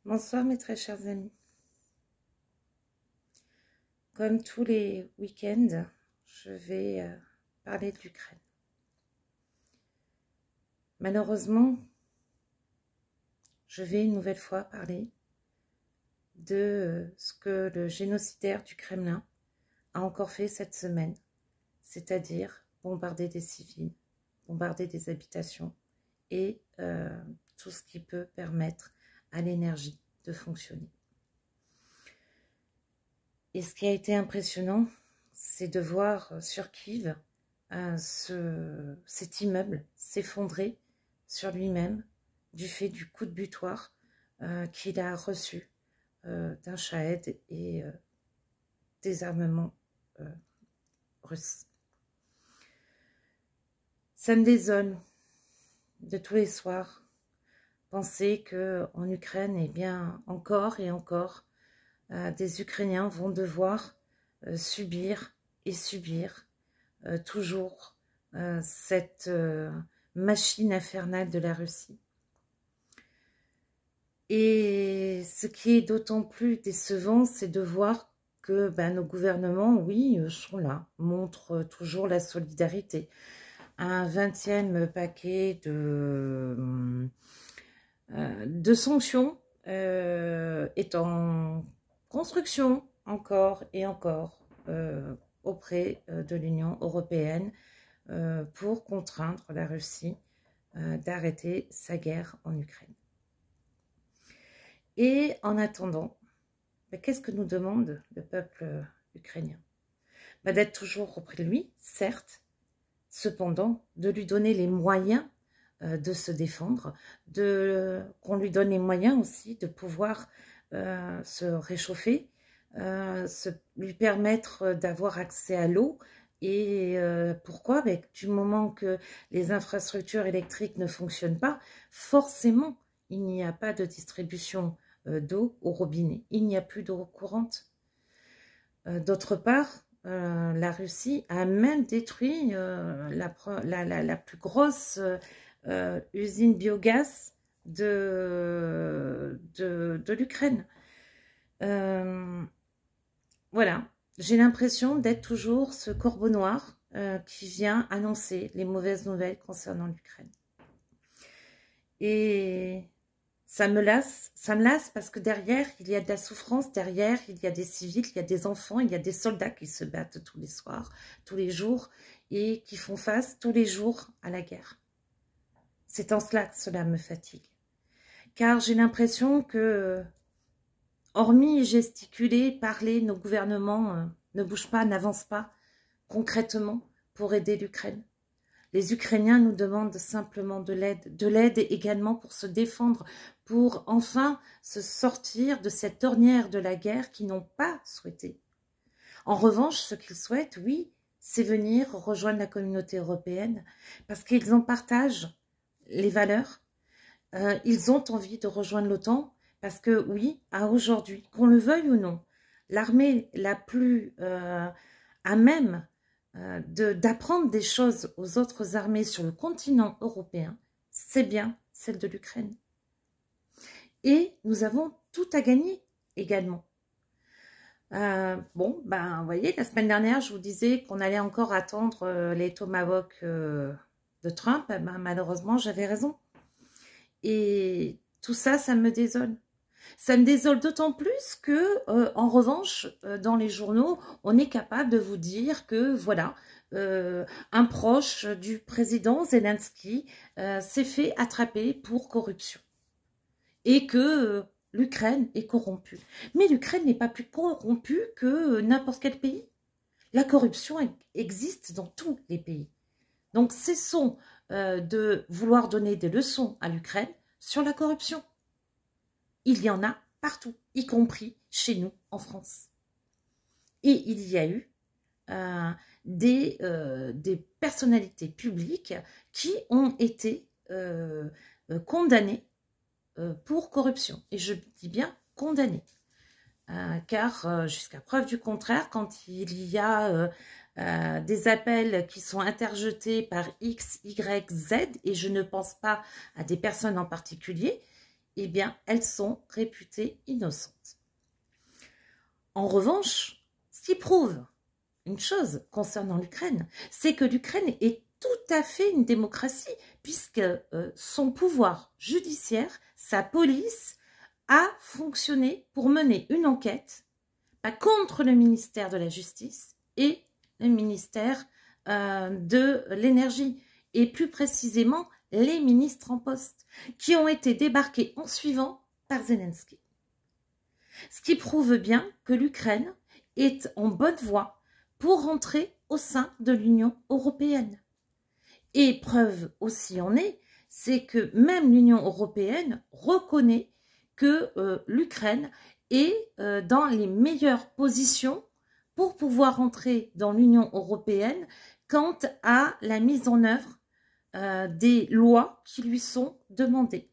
Bonsoir mes très chers amis. Comme tous les week-ends, je vais parler de l'Ukraine. Malheureusement, je vais une nouvelle fois parler de ce que le génocidaire du Kremlin a encore fait cette semaine, c'est-à-dire bombarder des civils, bombarder des habitations et tout ce qui peut permettre à l'énergie de fonctionner. Et ce qui a été impressionnant, c'est de voir sur Kiev cet immeuble s'effondrer sur lui-même du fait du coup de butoir qu'il a reçu d'un Shahed et des armements russes. Ça me désole de tous les soirs penser qu'en Ukraine, eh bien, encore et encore, des Ukrainiens vont devoir subir et subir toujours cette machine infernale de la Russie. Et ce qui est d'autant plus décevant, c'est de voir que nos gouvernements, oui, sont là, montrent toujours la solidarité. Un 20e paquet de sanctions est en construction encore et encore auprès de l'Union européenne pour contraindre la Russie d'arrêter sa guerre en Ukraine. Et en attendant, qu'est-ce que nous demande le peuple ukrainien? D'être toujours auprès de lui, certes, cependant, de lui donner les moyens de se défendre, qu'on lui donne les moyens aussi de pouvoir se réchauffer, lui permettre d'avoir accès à l'eau. Et pourquoi? Du moment que les infrastructures électriques ne fonctionnent pas, forcément, il n'y a pas de distribution d'eau au robinet. Il n'y a plus d'eau courante. D'autre part, la Russie a même détruit la plus grosse usine biogaz de l'Ukraine. Voilà, j'ai l'impression d'être toujours ce corbeau noir qui vient annoncer les mauvaises nouvelles concernant l'Ukraine. Et ça me lasse parce que derrière, il y a de la souffrance, derrière, il y a des civils, il y a des enfants, il y a des soldats qui se battent tous les soirs, tous les jours, et qui font face tous les jours à la guerre. C'est en cela que cela me fatigue. Car j'ai l'impression que, hormis gesticuler, parler, nos gouvernements ne bougent pas, n'avancent pas concrètement pour aider l'Ukraine. Les Ukrainiens nous demandent simplement de l'aide également pour se défendre, pour enfin se sortir de cette ornière de la guerre qu'ils n'ont pas souhaité. En revanche, ce qu'ils souhaitent, oui, c'est venir rejoindre la communauté européenne parce qu'ils en partagent les valeurs. Ils ont envie de rejoindre l'OTAN parce que, oui, à aujourd'hui, qu'on le veuille ou non, l'armée la plus à même d'apprendre des choses aux autres armées sur le continent européen, c'est bien celle de l'Ukraine. Et nous avons tout à gagner également. Vous voyez, la semaine dernière, je vous disais qu'on allait encore attendre les Tomahawks de Trump. Malheureusement, j'avais raison. Et tout ça, ça me désole. Ça me désole d'autant plus que, en revanche, dans les journaux, on est capable de vous dire que, voilà, un proche du président Zelensky s'est fait attraper pour corruption. Et que l'Ukraine est corrompue. Mais l'Ukraine n'est pas plus corrompue que n'importe quel pays. La corruption existe dans tous les pays. Donc, cessons de vouloir donner des leçons à l'Ukraine sur la corruption. Il y en a partout, y compris chez nous en France. Et il y a eu des personnalités publiques qui ont été condamnées pour corruption. Et je dis bien condamnées. Car jusqu'à preuve du contraire, quand il y a des appels qui sont interjetés par X, Y, Z, et je ne pense pas à des personnes en particulier, eh bien, elles sont réputées innocentes. En revanche, ce qui prouve une chose concernant l'Ukraine, c'est que l'Ukraine est tout à fait une démocratie, puisque son pouvoir judiciaire, sa police, a fonctionné pour mener une enquête contre le ministère de la Justice et le ministère de l'Énergie, et plus précisément les ministres en poste, qui ont été débarqués en suivant par Zelensky. Ce qui prouve bien que l'Ukraine est en bonne voie pour rentrer au sein de l'Union européenne. Et preuve aussi en est, c'est que même l'Union européenne reconnaît que l'Ukraine est dans les meilleures positions pour pouvoir entrer dans l'Union européenne quant à la mise en œuvre des lois qui lui sont demandées.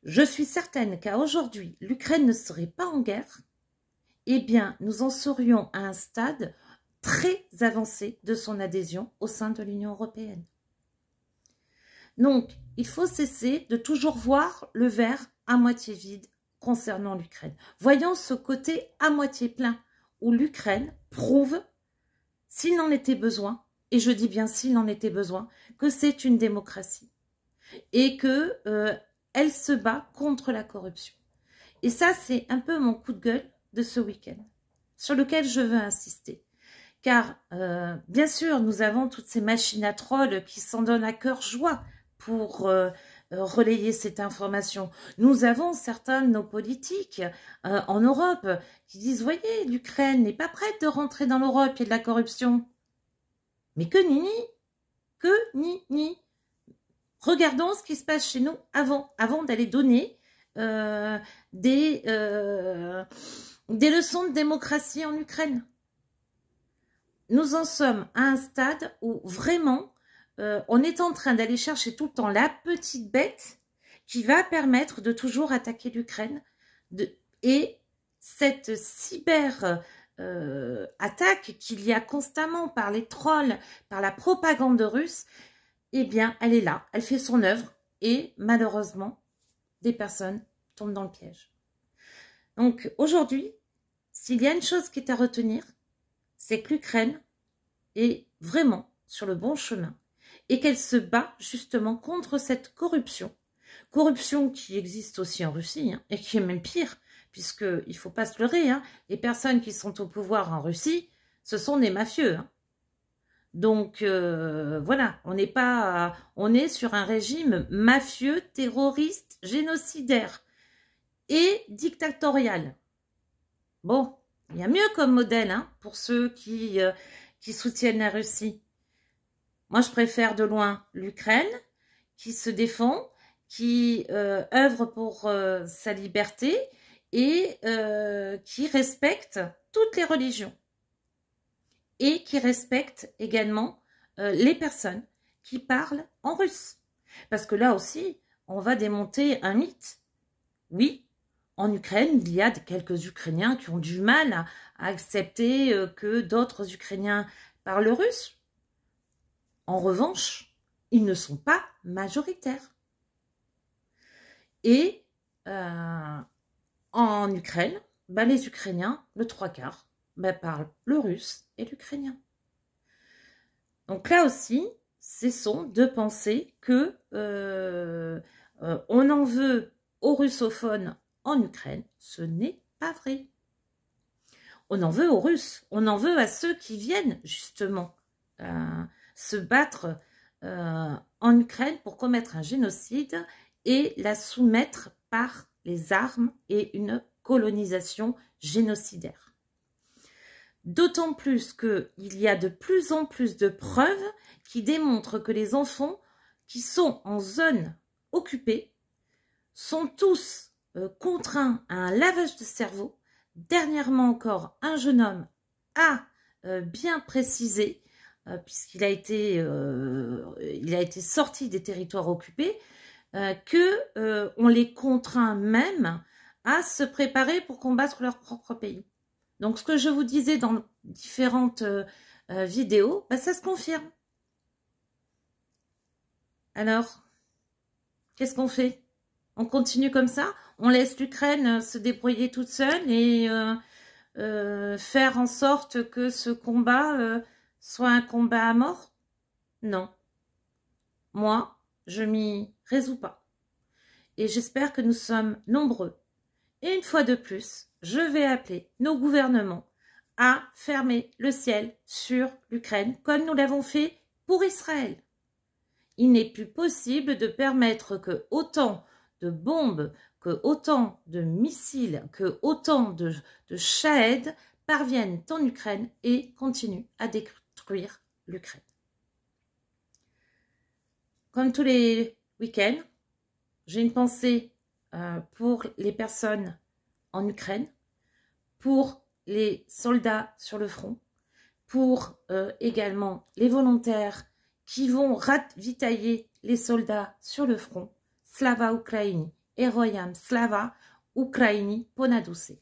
Je suis certaine qu'à aujourd'hui, l'Ukraine ne serait pas en guerre, eh bien, nous en serions à un stade très avancé de son adhésion au sein de l'Union européenne. Donc, il faut cesser de toujours voir le verre à moitié vide concernant l'Ukraine. Voyons ce côté à moitié plein, où l'Ukraine prouve, s'il n'en était besoin, et je dis bien s'il en était besoin, que c'est une démocratie et que elle se bat contre la corruption. Et ça, c'est un peu mon coup de gueule de ce week-end, sur lequel je veux insister. Car, bien sûr, nous avons toutes ces machines à trolls qui s'en donnent à cœur joie pour relayer cette information. Nous avons certains de nos politiques en Europe qui disent « Voyez, l'Ukraine n'est pas prête de rentrer dans l'Europe, il y a de la corruption. » Mais que nini, que nini. Regardons ce qui se passe chez nous avant d'aller donner des leçons de démocratie en Ukraine. Nous en sommes à un stade où vraiment on est en train d'aller chercher tout le temps la petite bête qui va permettre de toujours attaquer l'Ukraine. Et cette cyber attaque qu'il y a constamment par les trolls, par la propagande russe, eh bien, elle est là, elle fait son œuvre et malheureusement, des personnes tombent dans le piège. Donc aujourd'hui, s'il y a une chose qui est à retenir, c'est que l'Ukraine est vraiment sur le bon chemin et qu'elle se bat justement contre cette corruption. Corruption qui existe aussi en Russie hein, et qui est même pire, puisqu'il ne faut pas se leurrer, hein, les personnes qui sont au pouvoir en Russie, ce sont des mafieux. Hein. Donc voilà, on est sur un régime mafieux, terroriste, génocidaire et dictatorial. Bon, il y a mieux comme modèle hein, pour ceux qui soutiennent la Russie. Moi, je préfère de loin l'Ukraine qui se défend, qui œuvre pour sa liberté et qui respecte toutes les religions. Et qui respecte également les personnes qui parlent en russe. Parce que là aussi, on va démonter un mythe. Oui, en Ukraine, il y a quelques Ukrainiens qui ont du mal à accepter que d'autres Ukrainiens parlent russe. En revanche, ils ne sont pas majoritaires. Et en Ukraine, les Ukrainiens, le 3/4, parlent le russe et l'ukrainien. Donc là aussi, cessons de penser que on en veut aux russophones en Ukraine. Ce n'est pas vrai. On en veut aux Russes, on en veut à ceux qui viennent justement se battre en Ukraine pour commettre un génocide et la soumettre par les armes et une colonisation génocidaire. D'autant plus qu'il y a de plus en plus de preuves qui démontrent que les enfants qui sont en zone occupée sont tous contraints à un lavage de cerveau. Dernièrement encore, un jeune homme a bien précisé, puisqu'il a été sorti des territoires occupés, qu'on les contraint même à se préparer pour combattre leur propre pays. Donc, ce que je vous disais dans différentes vidéos, ça se confirme. Alors, qu'est-ce qu'on fait? On continue comme ça? On laisse l'Ukraine se débrouiller toute seule et faire en sorte que ce combat soit un combat à mort? Non. Moi, je m'y résous pas. Et j'espère que nous sommes nombreux. Et une fois de plus, je vais appeler nos gouvernements à fermer le ciel sur l'Ukraine, comme nous l'avons fait pour Israël. Il n'est plus possible de permettre que autant de bombes, que autant de missiles, que autant de shaheds parviennent en Ukraine et continuent à détruire l'Ukraine. Comme tous les week-ends, j'ai une pensée pour les personnes en Ukraine, pour les soldats sur le front, pour également les volontaires qui vont ravitailler les soldats sur le front. Slava Ukraini, Heroyam Slava Ukraini Ponaduse.